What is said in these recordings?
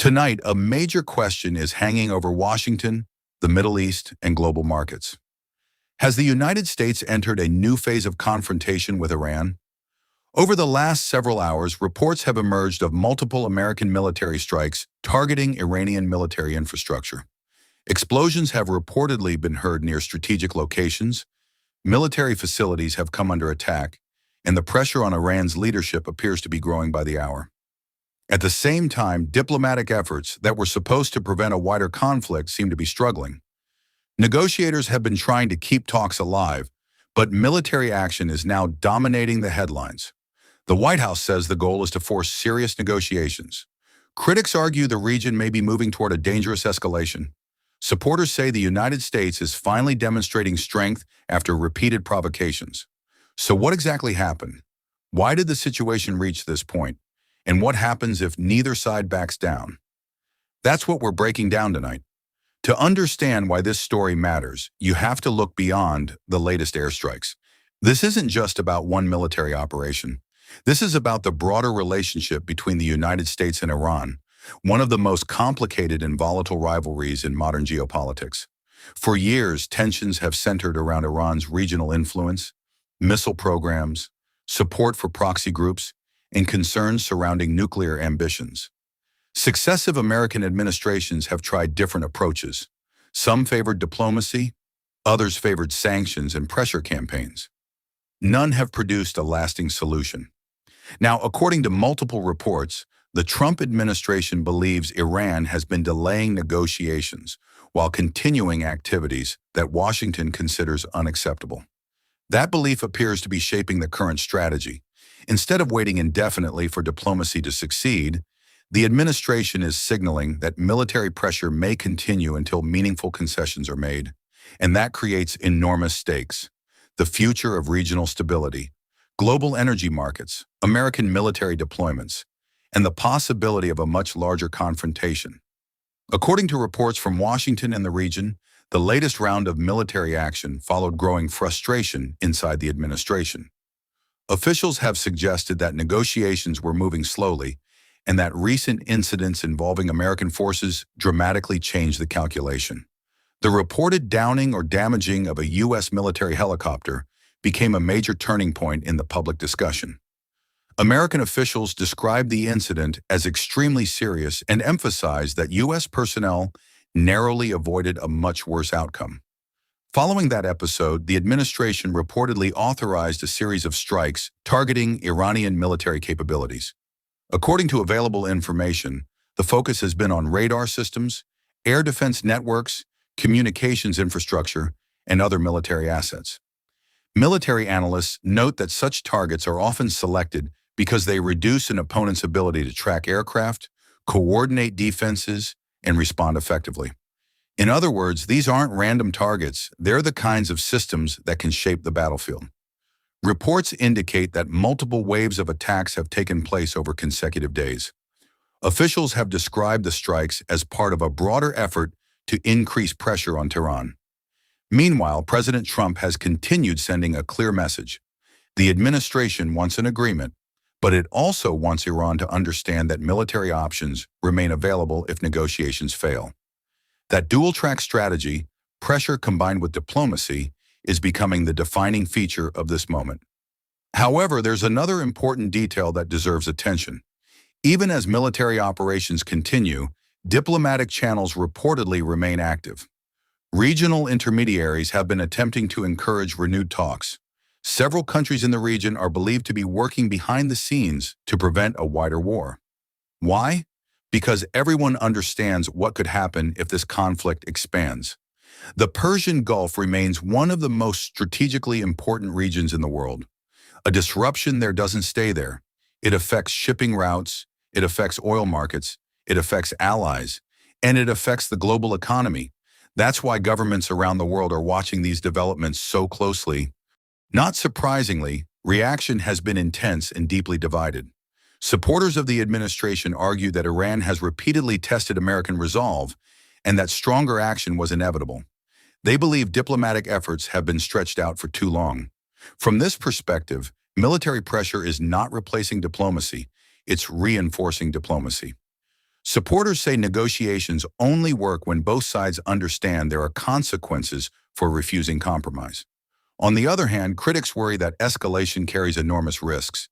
Tonight, a major question is hanging over Washington, the Middle East, and global markets. Has the United States entered a new phase of confrontation with Iran? Over the last several hours, reports have emerged of multiple American military strikes targeting Iranian military infrastructure. Explosions have reportedly been heard near strategic locations, military facilities have come under attack, and the pressure on Iran's leadership appears to be growing by the hour. At the same time, diplomatic efforts that were supposed to prevent a wider conflict seem to be struggling. Negotiators have been trying to keep talks alive, but military action is now dominating the headlines. The White House says the goal is to force serious negotiations. Critics argue the region may be moving toward a dangerous escalation. Supporters say the United States is finally demonstrating strength after repeated provocations. So what exactly happened? Why did the situation reach this point? And what happens if neither side backs down? That's what we're breaking down tonight. To understand why this story matters, you have to look beyond the latest airstrikes. This isn't just about one military operation. This is about the broader relationship between the United States and Iran, one of the most complicated and volatile rivalries in modern geopolitics. For years, tensions have centered around Iran's regional influence, missile programs, support for proxy groups, and concerns surrounding nuclear ambitions. Successive American administrations have tried different approaches. Some favored diplomacy, others favored sanctions and pressure campaigns. None have produced a lasting solution. Now, according to multiple reports, the Trump administration believes Iran has been delaying negotiations while continuing activities that Washington considers unacceptable. That belief appears to be shaping the current strategy. Instead of waiting indefinitely for diplomacy to succeed, the administration is signaling that military pressure may continue until meaningful concessions are made, and that creates enormous stakes. The future of regional stability, global energy markets, American military deployments, and the possibility of a much larger confrontation. According to reports from Washington and the region, the latest round of military action followed growing frustration inside the administration. Officials have suggested that negotiations were moving slowly and that recent incidents involving American forces dramatically changed the calculation. The reported downing or damaging of a U.S. military helicopter became a major turning point in the public discussion. American officials described the incident as extremely serious and emphasized that U.S. personnel narrowly avoided a much worse outcome. Following that episode, the administration reportedly authorized a series of strikes targeting Iranian military capabilities. According to available information, the focus has been on radar systems, air defense networks, communications infrastructure, and other military assets. Military analysts note that such targets are often selected because they reduce an opponent's ability to track aircraft, coordinate defenses, and respond effectively. In other words, these aren't random targets, they're the kinds of systems that can shape the battlefield. Reports indicate that multiple waves of attacks have taken place over consecutive days. Officials have described the strikes as part of a broader effort to increase pressure on Tehran. Meanwhile, President Trump has continued sending a clear message. The administration wants an agreement, but it also wants Iran to understand that military options remain available if negotiations fail. That dual-track strategy, pressure combined with diplomacy, is becoming the defining feature of this moment. However, there's another important detail that deserves attention. Even as military operations continue, diplomatic channels reportedly remain active. Regional intermediaries have been attempting to encourage renewed talks. Several countries in the region are believed to be working behind the scenes to prevent a wider war. Why? Because everyone understands what could happen if this conflict expands. The Persian Gulf remains one of the most strategically important regions in the world. A disruption there doesn't stay there. It affects shipping routes, it affects oil markets, it affects allies, and it affects the global economy. That's why governments around the world are watching these developments so closely. Not surprisingly, reaction has been intense and deeply divided. Supporters of the administration argue that Iran has repeatedly tested American resolve and that stronger action was inevitable. They believe diplomatic efforts have been stretched out for too long. From this perspective, military pressure is not replacing diplomacy, it's reinforcing diplomacy. Supporters say negotiations only work when both sides understand there are consequences for refusing compromise. On the other hand, critics worry that escalation carries enormous risks.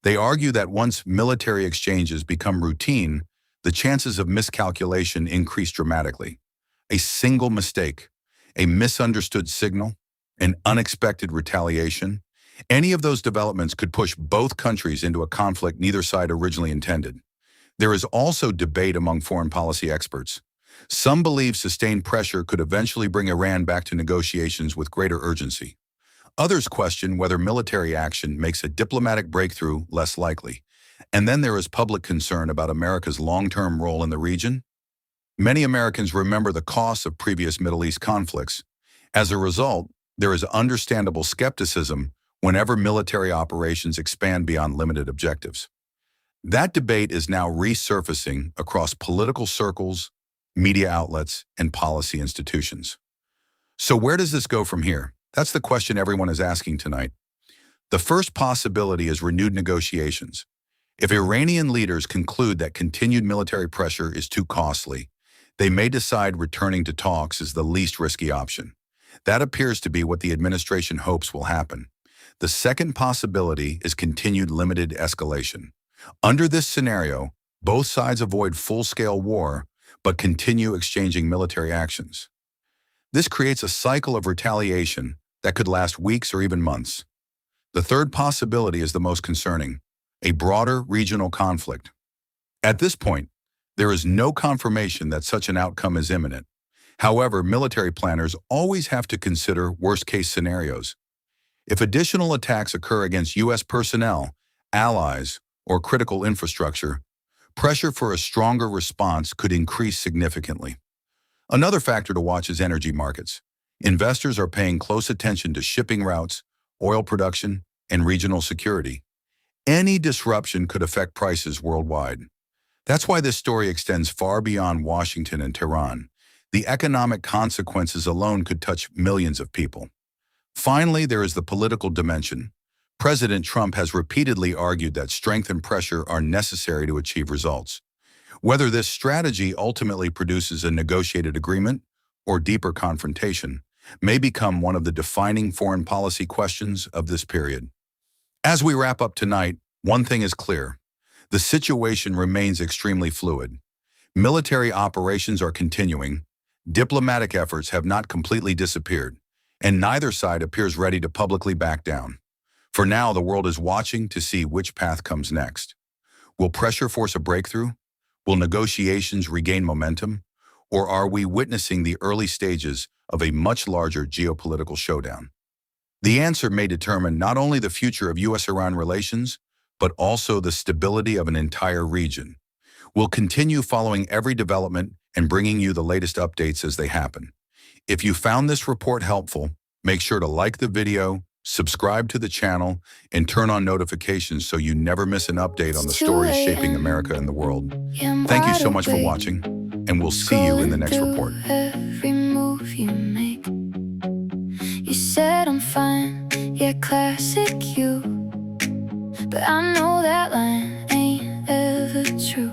They argue that once military exchanges become routine, the chances of miscalculation increase dramatically. A single mistake, a misunderstood signal, an unexpected retaliation, any of those developments could push both countries into a conflict neither side originally intended. There is also debate among foreign policy experts. Some believe sustained pressure could eventually bring Iran back to negotiations with greater urgency. Others question whether military action makes a diplomatic breakthrough less likely. And then there is public concern about America's long-term role in the region. Many Americans remember the costs of previous Middle East conflicts. As a result, there is understandable skepticism whenever military operations expand beyond limited objectives. That debate is now resurfacing across political circles, media outlets, and policy institutions. So where does this go from here? That's the question everyone is asking tonight. The first possibility is renewed negotiations. If Iranian leaders conclude that continued military pressure is too costly, they may decide returning to talks is the least risky option. That appears to be what the administration hopes will happen. The second possibility is continued limited escalation. Under this scenario, both sides avoid full-scale war, but continue exchanging military actions. This creates a cycle of retaliation that could last weeks or even months. The third possibility is the most concerning, a broader regional conflict. At this point, there is no confirmation that such an outcome is imminent. However, military planners always have to consider worst-case scenarios. If additional attacks occur against U.S. personnel, allies, or critical infrastructure, pressure for a stronger response could increase significantly. Another factor to watch is energy markets. Investors are paying close attention to shipping routes, oil production, and regional security. Any disruption could affect prices worldwide. That's why this story extends far beyond Washington and Tehran. The economic consequences alone could touch millions of people. Finally, there is the political dimension. President Trump has repeatedly argued that strength and pressure are necessary to achieve results. Whether this strategy ultimately produces a negotiated agreement or deeper confrontation may become one of the defining foreign policy questions of this period. As we wrap up tonight, one thing is clear. The situation remains extremely fluid. Military operations are continuing, diplomatic efforts have not completely disappeared, and neither side appears ready to publicly back down. For now, the world is watching to see which path comes next. Will pressure force a breakthrough? Will negotiations regain momentum? Or are we witnessing the early stages of a much larger geopolitical showdown? The answer may determine not only the future of U.S.-Iran relations, but also the stability of an entire region. We'll continue following every development and bringing you the latest updates as they happen. If you found this report helpful, make sure to like the video, subscribe to the channel, and turn on notifications so you never miss an update on the stories shaping America and the world. Thank you so much for watching, and we'll see you in the next report. Every move you make, you said I'm fine, yeah, classic you. But I know that line ain't ever true.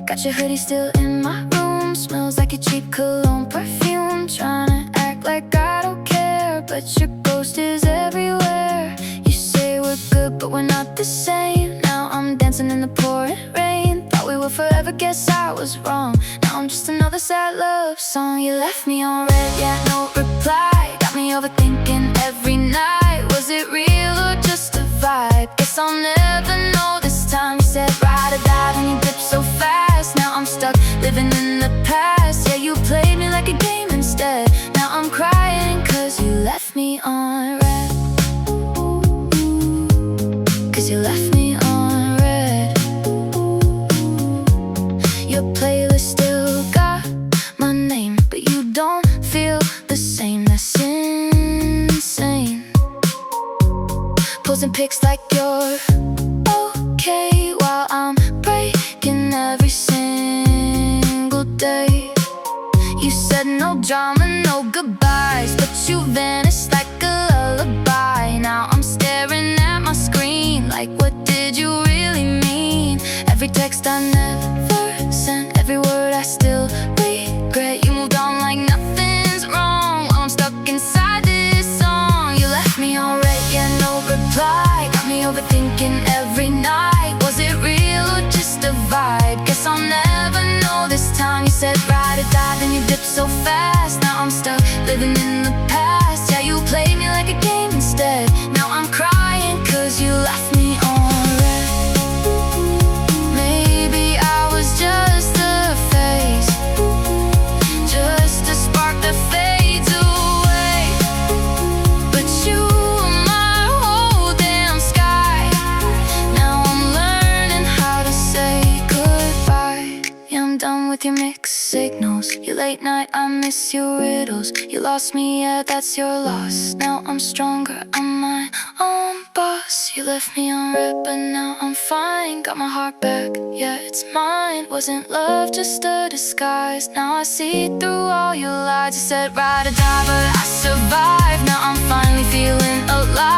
Got your hoodie still in my room, smells like a cheap cologne perfume. Tryna act like I don't care, but your ghost is everywhere. You say we're good, but we're not the same. Now I'm dancing in the pouring rain. Thought we would forever, guess I was wrong. Now I'm just another sad love song. You left me on red, yeah, no reply. Got me overthinking every night. Was it real or just a vibe? Guess I'll never know this time. You said ride or die, and you dipped so fast. Now I'm stuck living in the past. Yeah, you played me like a game instead. Now I'm crying cause you left me on red. Cause you left me on red. Your playlist still got my name, but you don't feel the same. That's insane. Posting pics like you're okay while I'm breaking every single day. You said no drama, no goodbyes, but you vanished like a lullaby. Now I'm staring at my screen like, what did you really mean? Every text I never said ride or die, then you dipped so fast. Now I'm stuck living in the past. Yeah, you played me like a game instead. Now I'm crying cause you left me on red. Maybe I was just a phase, just a spark that fades away. But you were my whole damn sky. Now I'm learning how to say goodbye. Yeah, I'm done with your mixed signals, your late night, I miss your riddles. You lost me, yeah, that's your loss. Now I'm stronger, I'm my own boss. You left me on red, but now I'm fine. Got my heart back, yeah, it's mine. Wasn't love just a disguise? Now I see through all your lies. You said ride or die, but I survived. Now I'm finally feeling alive.